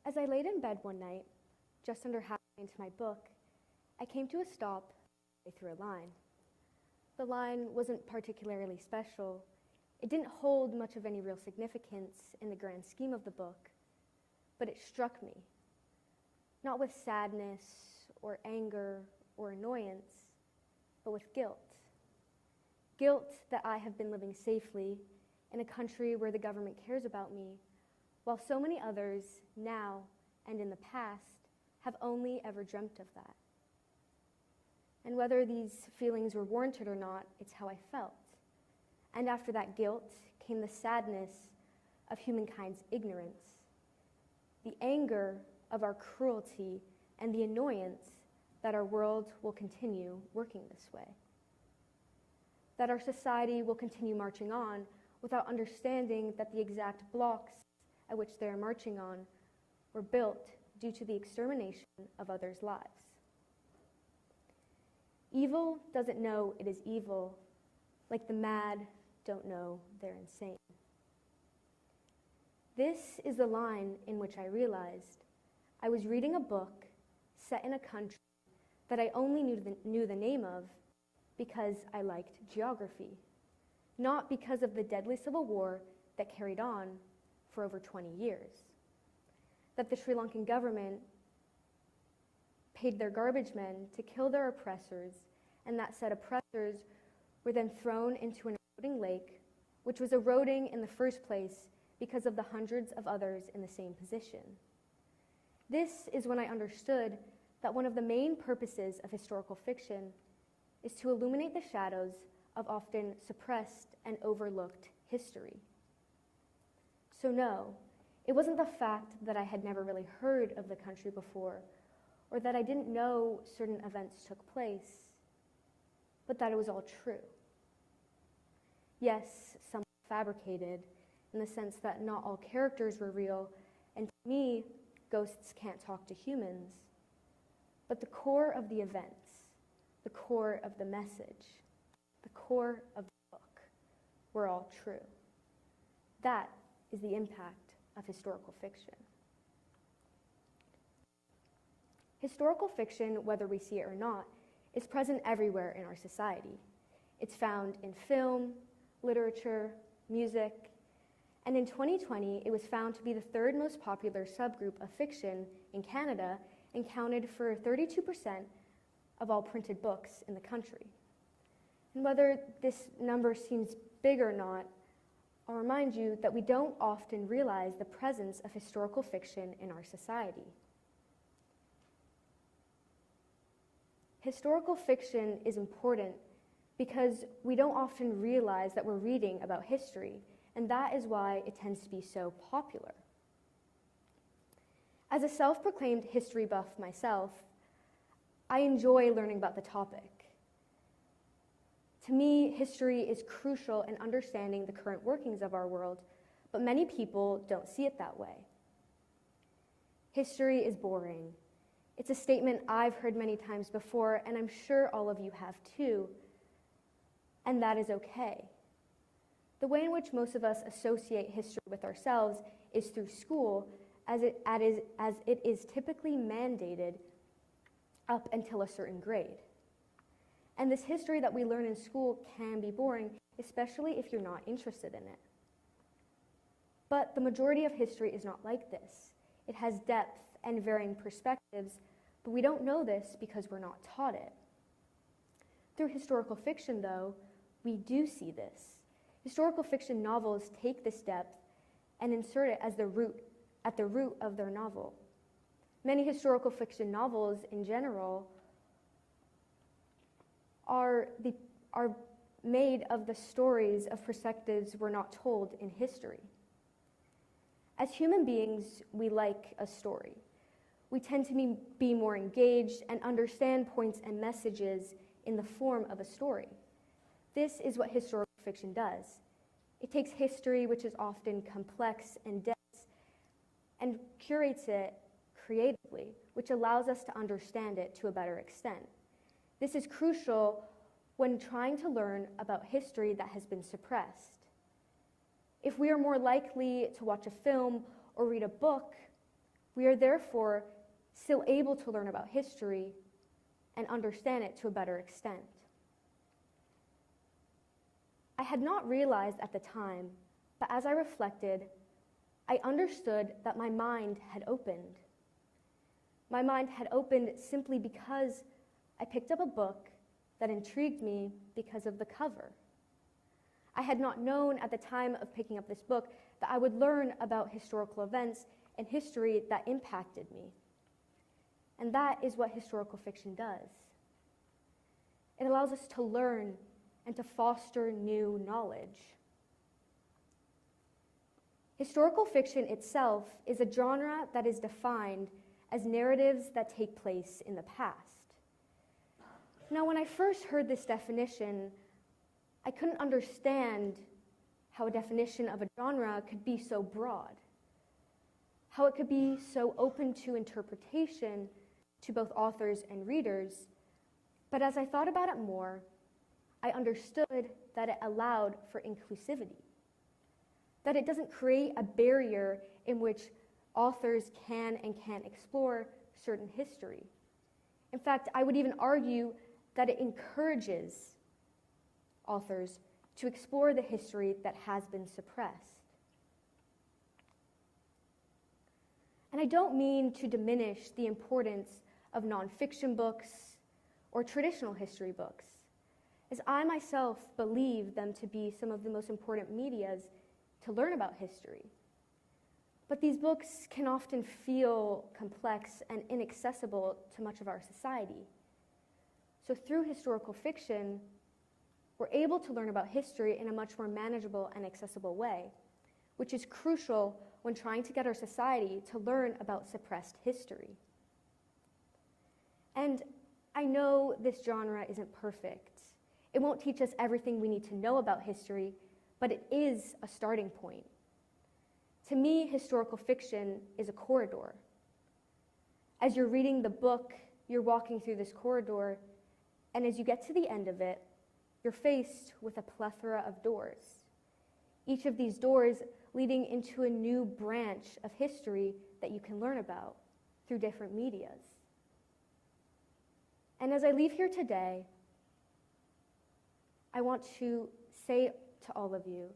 As I laid in bed one night, just under halfway into my book, I came to a stop through a line. The line wasn't particularly special. It didn't hold much of any real significance in the grand scheme of the book, but it struck me, not with sadness or anger or annoyance, but with guilt. Guilt that I have been living safely in a country where the government cares about me, while so many others, now and in the past, have only ever dreamt of that. And whether these feelings were warranted or not, it's how I felt. And after that guilt came the sadness of humankind's ignorance, the anger of our cruelty, and the annoyance that our world will continue working this way. That our society will continue marching on without understanding that the exact blocks at which they are marching on were built due to the extermination of others' lives. Evil doesn't know it is evil, like the mad don't know they're insane. This is the line in which I realized I was reading a book set in a country that I only knew the name of because I liked geography, not because of the deadly civil war that carried on for over 20 years. That the Sri Lankan government paid their garbage men to kill their oppressors, and that said oppressors were then thrown into an eroding lake, which was eroding in the first place because of the hundreds of others in the same position. This is when I understood that one of the main purposes of historical fiction is to illuminate the shadows of often suppressed and overlooked history. So no, it wasn't the fact that I had never really heard of the country before, or that I didn't know certain events took place, but that it was all true. Yes, some were fabricated, in the sense that not all characters were real, and to me, ghosts can't talk to humans. But the core of the events, the core of the message, the core of the book were all true. That is the impact of historical fiction. Historical fiction, whether we see it or not, is present everywhere in our society. It's found in film, literature, music, and in 2020, it was found to be the third most popular subgroup of fiction in Canada and counted for 32% of all printed books in the country. And whether this number seems big or not, I'll remind you that we don't often realize the presence of historical fiction in our society. Historical fiction is important because we don't often realize that we're reading about history, and that is why it tends to be so popular. As a self-proclaimed history buff myself, I enjoy learning about the topic. To me, history is crucial in understanding the current workings of our world, but many people don't see it that way. History is boring. It's a statement I've heard many times before, and I'm sure all of you have too, and that is okay. The way in which most of us associate history with ourselves is through school, as it is typically mandated up until a certain grade. And this history that we learn in school can be boring, especially if you're not interested in it. But the majority of history is not like this. It has depth and varying perspectives, but we don't know this because we're not taught it. Through historical fiction, though, we do see this. Historical fiction novels take this depth and insert it as at the root of their novel. Many historical fiction novels in general are made of the stories of perspectives we're not told in history. As human beings, we like a story. We tend to be more engaged and understand points and messages in the form of a story. This is what historical fiction does. It takes history, which is often complex and dense, and curates it creatively, which allows us to understand it to a better extent. This is crucial when trying to learn about history that has been suppressed. If we are more likely to watch a film or read a book We are therefore still able to learn about history and understand it to a better extent. I had not realized at the time, but as I reflected, I understood that my mind had opened. My mind had opened simply because I picked up a book that intrigued me because of the cover. I had not known at the time of picking up this book that I would learn about historical events and history that impacted me. And that is what historical fiction does. It allows us to learn and to foster new knowledge. Historical fiction itself is a genre that is defined as narratives that take place in the past. Now, when I first heard this definition, I couldn't understand how a definition of a genre could be so broad, how it could be so open to interpretation to both authors and readers. But as I thought about it more, I understood that it allowed for inclusivity, that it doesn't create a barrier in which authors can and can't explore certain history. In fact, I would even argue that it encourages authors to explore the history that has been suppressed. And I don't mean to diminish the importance of nonfiction books or traditional history books, as I myself believe them to be some of the most important medias to learn about history. But these books can often feel complex and inaccessible to much of our society. So through historical fiction, we're able to learn about history in a much more manageable and accessible way, which is crucial when trying to get our society to learn about suppressed history. And I know this genre isn't perfect. It won't teach us everything we need to know about history, but it is a starting point. To me, historical fiction is a corridor. As you're reading the book, you're walking through this corridor, and as you get to the end of it, you're faced with a plethora of doors. Each of these doors leading into a new branch of history that you can learn about through different medias. And as I leave here today, I want to say to all of you,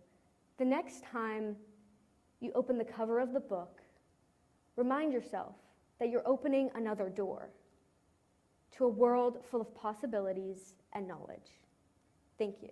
the next time you open the cover of the book, remind yourself that you're opening another door to a world full of possibilities and knowledge. Thank you.